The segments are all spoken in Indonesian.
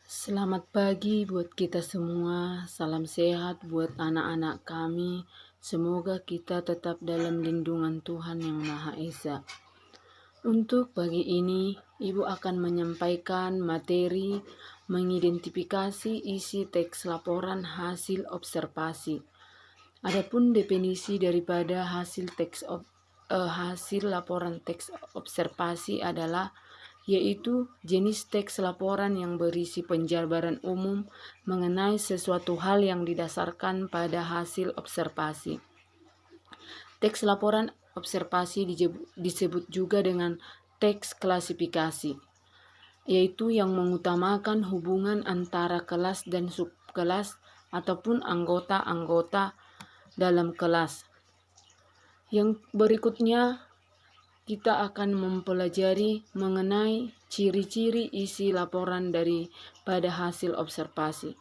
Selamat pagi buat kita semua. Salam sehat buat anak-anak kami. Semoga kita tetap dalam lindungan Tuhan Yang Maha Esa. Untuk pagi ini, Ibu akan menyampaikan materi mengidentifikasi isi teks laporan hasil observasi. Adapun definisi daripada hasil laporan teks observasi adalah yaitu jenis teks laporan yang berisi penjabaran umum mengenai sesuatu hal yang didasarkan pada hasil observasi. Teks laporan observasi disebut juga dengan teks klasifikasi, yaitu yang mengutamakan hubungan antara kelas dan subkelas ataupun anggota-anggota dalam kelas. Yang berikutnya kita akan mempelajari mengenai ciri-ciri isi laporan daripada hasil observasi,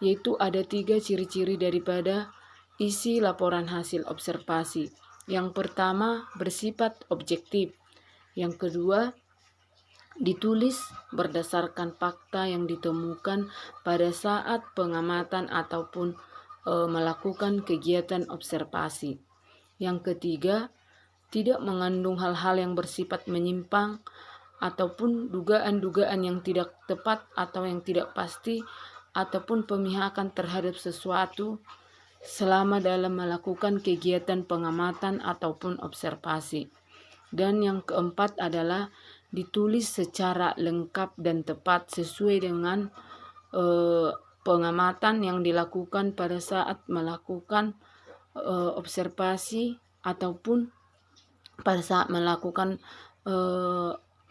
yaitu ada 3 ciri-ciri daripada isi laporan hasil observasi. Yang pertama, bersifat objektif. Yang kedua, ditulis berdasarkan fakta yang ditemukan pada saat pengamatan ataupun melakukan kegiatan observasi. Yang ketiga, tidak mengandung hal-hal yang bersifat menyimpang ataupun dugaan-dugaan yang tidak tepat atau yang tidak pasti ataupun pemihakan terhadap sesuatu selama dalam melakukan kegiatan pengamatan ataupun observasi. Dan yang keempat adalah ditulis secara lengkap dan tepat sesuai dengan pengamatan yang dilakukan pada saat melakukan observasi ataupun pada saat melakukan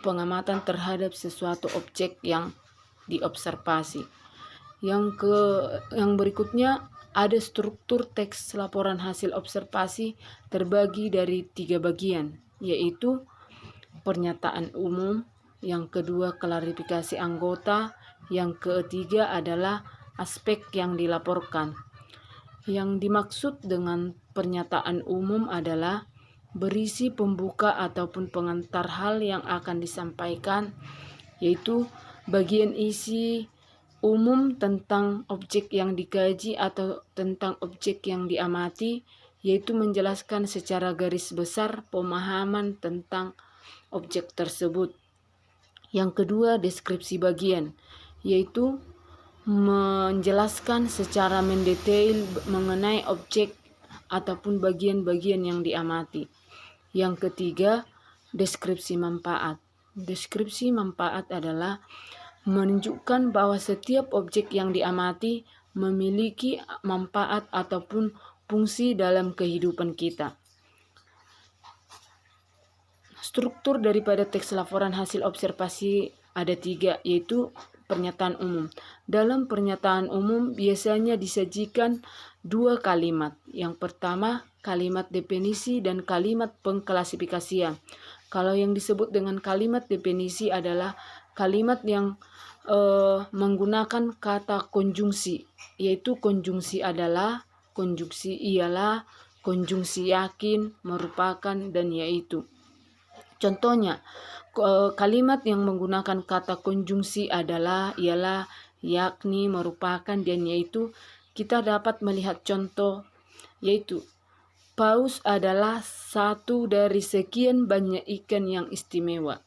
pengamatan terhadap sesuatu objek yang diobservasi. Yang berikutnya ada struktur teks laporan hasil observasi terbagi dari 3 bagian, yaitu pernyataan umum, yang kedua klarifikasi anggota, yang ketiga adalah aspek yang dilaporkan. Yang dimaksud dengan pernyataan umum adalah berisi pembuka ataupun pengantar hal yang akan disampaikan, yaitu bagian isi umum tentang objek yang dikaji atau tentang objek yang diamati, yaitu menjelaskan secara garis besar pemahaman tentang objek tersebut. Yang kedua, deskripsi bagian, yaitu menjelaskan secara mendetail mengenai objek ataupun bagian-bagian yang diamati. Yang ketiga, deskripsi manfaat. Deskripsi manfaat adalah menunjukkan bahwa setiap objek yang diamati memiliki manfaat ataupun fungsi dalam kehidupan kita. Struktur daripada teks laporan hasil observasi ada 3, yaitu pernyataan umum. Dalam pernyataan umum biasanya disajikan 2 kalimat. Yang pertama, kalimat definisi dan kalimat pengklasifikasian. Kalau yang disebut dengan kalimat definisi adalah kalimat yang menggunakan kata konjungsi, yaitu konjungsi adalah, konjungsi ialah, konjungsi yakin, merupakan, dan yaitu. Contohnya, kalimat yang menggunakan kata konjungsi adalah, ialah, yakni, merupakan, dan yaitu. Kita dapat melihat contoh, yaitu paus adalah satu dari sekian banyak ikan yang istimewa.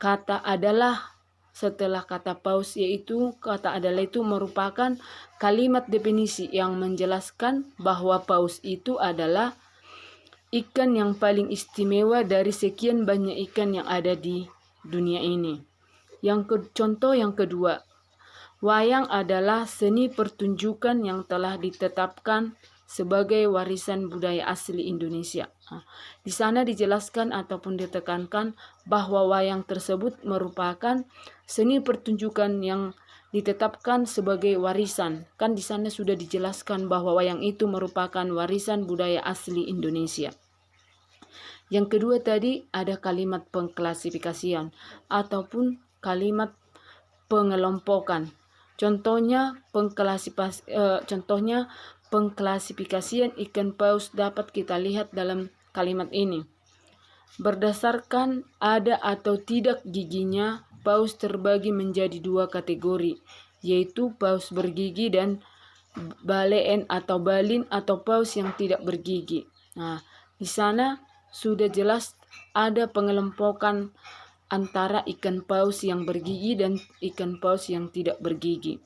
Kata adalah setelah kata paus, yaitu kata adalah itu merupakan kalimat definisi yang menjelaskan bahwa paus itu adalah ikan yang paling istimewa dari sekian banyak ikan yang ada di dunia ini. Contoh yang kedua, wayang adalah seni pertunjukan yang telah ditetapkan sebagai warisan budaya asli Indonesia. Di sana dijelaskan ataupun ditekankan bahwa wayang tersebut merupakan seni pertunjukan yang ditetapkan sebagai warisan. Kan di sana sudah dijelaskan bahwa wayang itu merupakan warisan budaya asli Indonesia. Yang kedua tadi ada kalimat pengklasifikasian ataupun kalimat pengelompokan. Contohnya pengklasifikasian ikan paus dapat kita lihat dalam kalimat ini. Berdasarkan ada atau tidak giginya, paus terbagi menjadi dua kategori, yaitu paus bergigi dan baleen atau balin atau paus yang tidak bergigi. Nah, di sana sudah jelas ada pengelompokan antara ikan paus yang bergigi dan ikan paus yang tidak bergigi.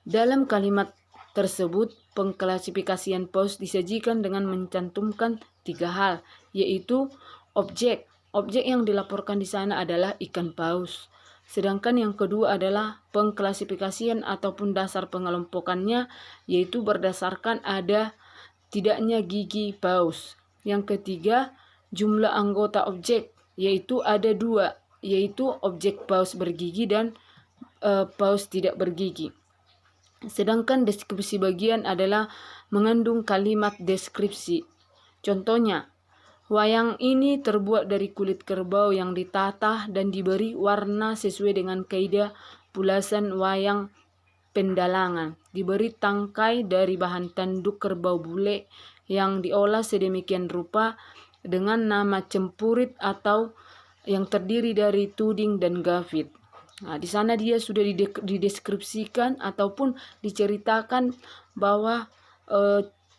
Dalam kalimat tersebut, pengklasifikasian paus disajikan dengan mencantumkan 3 hal, yaitu objek. Objek yang dilaporkan di sana adalah ikan paus. Sedangkan yang kedua adalah pengklasifikasian ataupun dasar pengelompokannya, yaitu berdasarkan ada tidaknya gigi paus. Yang ketiga, jumlah anggota objek, yaitu ada 2, yaitu objek paus bergigi dan paus tidak bergigi. Sedangkan deskripsi bagian adalah mengandung kalimat deskripsi. Contohnya, wayang ini terbuat dari kulit kerbau yang ditata dan diberi warna sesuai dengan kaidah pulasan wayang pendalangan. Diberi tangkai dari bahan tanduk kerbau bule yang diolah sedemikian rupa dengan nama cempurit atau yang terdiri dari tuding dan gavit. Nah, di sana dia sudah dideskripsikan ataupun diceritakan bahwa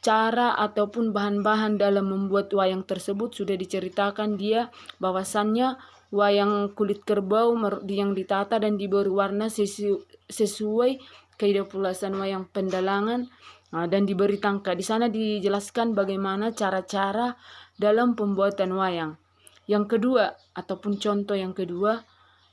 cara ataupun bahan-bahan dalam membuat wayang tersebut sudah diceritakan dia bahwasannya wayang kulit kerbau yang ditata dan diberi warna sesuai kaidah pulasan wayang pendalangan dan diberi tangkai. Di sana dijelaskan bagaimana cara-cara dalam pembuatan wayang. Yang kedua ataupun contoh yang kedua,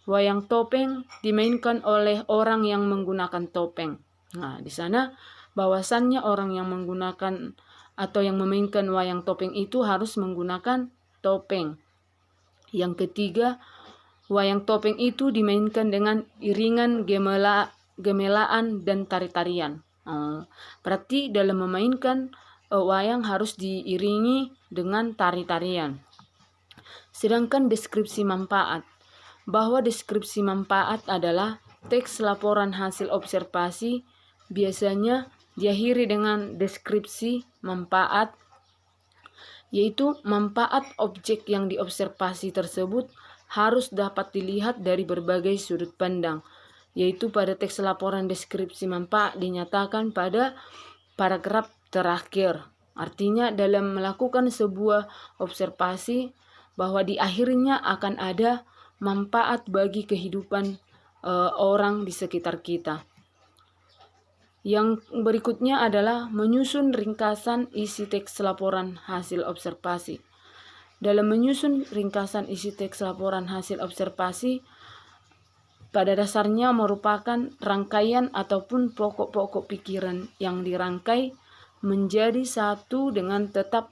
wayang topeng dimainkan oleh orang yang menggunakan topeng. Nah, di sana bahwasannya orang yang menggunakan atau yang memainkan wayang topeng itu harus menggunakan topeng. Yang ketiga, wayang topeng itu dimainkan dengan iringan gemelaan dan tari-tarian. Berarti dalam memainkan wayang harus diiringi dengan tari-tarian. Sedangkan deskripsi manfaat, bahwa deskripsi manfaat adalah teks laporan hasil observasi biasanya diakhiri dengan deskripsi manfaat, yaitu manfaat objek yang diobservasi tersebut harus dapat dilihat dari berbagai sudut pandang, yaitu pada teks laporan deskripsi manfaat dinyatakan pada paragraf terakhir. Artinya dalam melakukan sebuah observasi bahwa di akhirnya akan ada manfaat bagi kehidupan orang di sekitar kita. Yang berikutnya adalah menyusun ringkasan isi teks laporan hasil observasi. Dalam menyusun ringkasan isi teks laporan hasil observasi, pada dasarnya merupakan rangkaian ataupun pokok-pokok pikiran yang dirangkai menjadi satu dengan tetap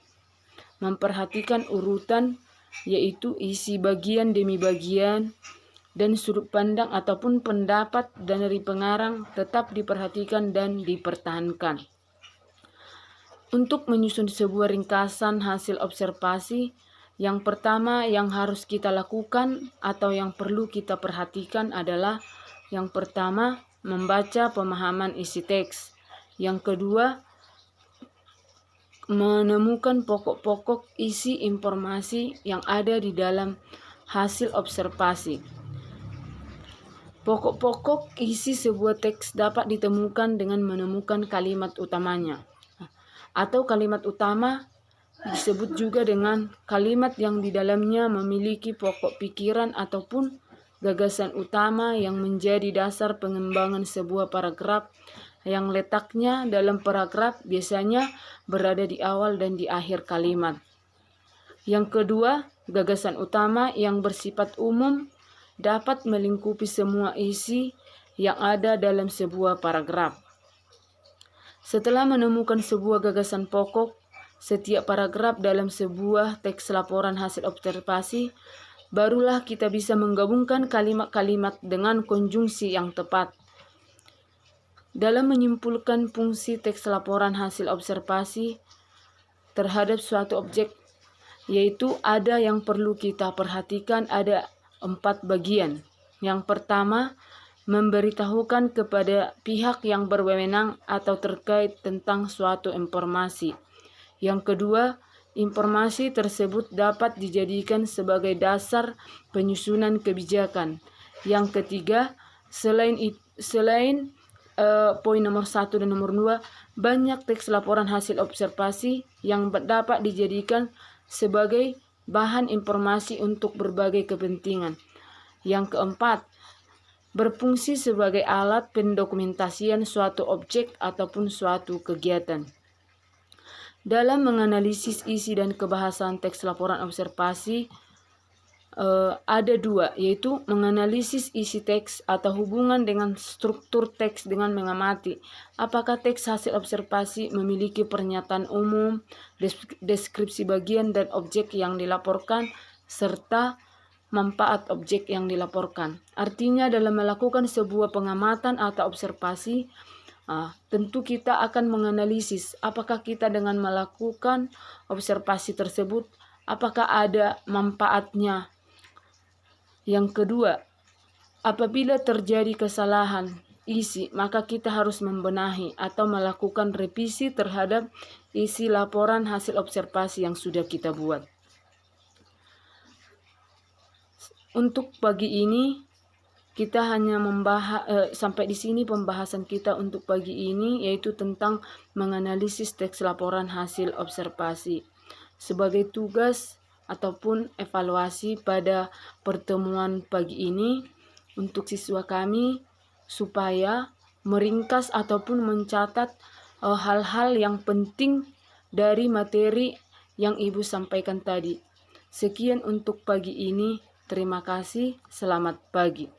memperhatikan urutan, yaitu isi bagian demi bagian, dan sudut pandang ataupun pendapat dari pengarang tetap diperhatikan dan dipertahankan. Untuk menyusun sebuah ringkasan hasil observasi, yang pertama yang harus kita lakukan atau yang perlu kita perhatikan adalah yang pertama, membaca pemahaman isi teks. Yang kedua, menemukan pokok-pokok isi informasi yang ada di dalam hasil observasi. Pokok-pokok isi sebuah teks dapat ditemukan dengan menemukan kalimat utamanya. Atau kalimat utama disebut juga dengan kalimat yang di dalamnya memiliki pokok pikiran ataupun gagasan utama yang menjadi dasar pengembangan sebuah paragraf, yang letaknya dalam paragraf biasanya berada di awal dan di akhir kalimat. Yang kedua, gagasan utama yang bersifat umum dapat melingkupi semua isi yang ada dalam sebuah paragraf. Setelah menemukan sebuah gagasan pokok, setiap paragraf dalam sebuah teks laporan hasil observasi, barulah kita bisa menggabungkan kalimat-kalimat dengan konjungsi yang tepat. Dalam menyimpulkan fungsi teks laporan hasil observasi terhadap suatu objek, yaitu ada yang perlu kita perhatikan, ada 4 bagian. Yang pertama, memberitahukan kepada pihak yang berwenang atau terkait tentang suatu informasi. Yang kedua, informasi tersebut dapat dijadikan sebagai dasar penyusunan kebijakan. Yang ketiga, selain poin nomor 1 dan nomor 2, banyak teks laporan hasil observasi yang dapat dijadikan sebagai bahan informasi untuk berbagai kepentingan. Yang keempat, berfungsi sebagai alat pendokumentasian suatu objek ataupun suatu kegiatan. Dalam menganalisis isi dan kebahasan teks laporan observasi, ada dua, yaitu menganalisis isi teks atau hubungan dengan struktur teks dengan mengamati apakah teks hasil observasi memiliki pernyataan umum, deskripsi bagian dan objek yang dilaporkan, serta manfaat objek yang dilaporkan. Artinya dalam melakukan sebuah pengamatan atau observasi, tentu kita akan menganalisis apakah kita dengan melakukan observasi tersebut, apakah ada manfaatnya. Yang kedua, apabila terjadi kesalahan isi, maka kita harus membenahi atau melakukan revisi terhadap isi laporan hasil observasi yang sudah kita buat. Untuk pagi ini kita hanya membahas sampai di sini pembahasan kita untuk pagi ini, yaitu tentang menganalisis teks laporan hasil observasi. Sebagai tugas ataupun evaluasi pada pertemuan pagi ini untuk siswa kami, supaya meringkas ataupun mencatat hal-hal yang penting dari materi yang Ibu sampaikan tadi. Sekian untuk pagi ini. Terima kasih. Selamat pagi.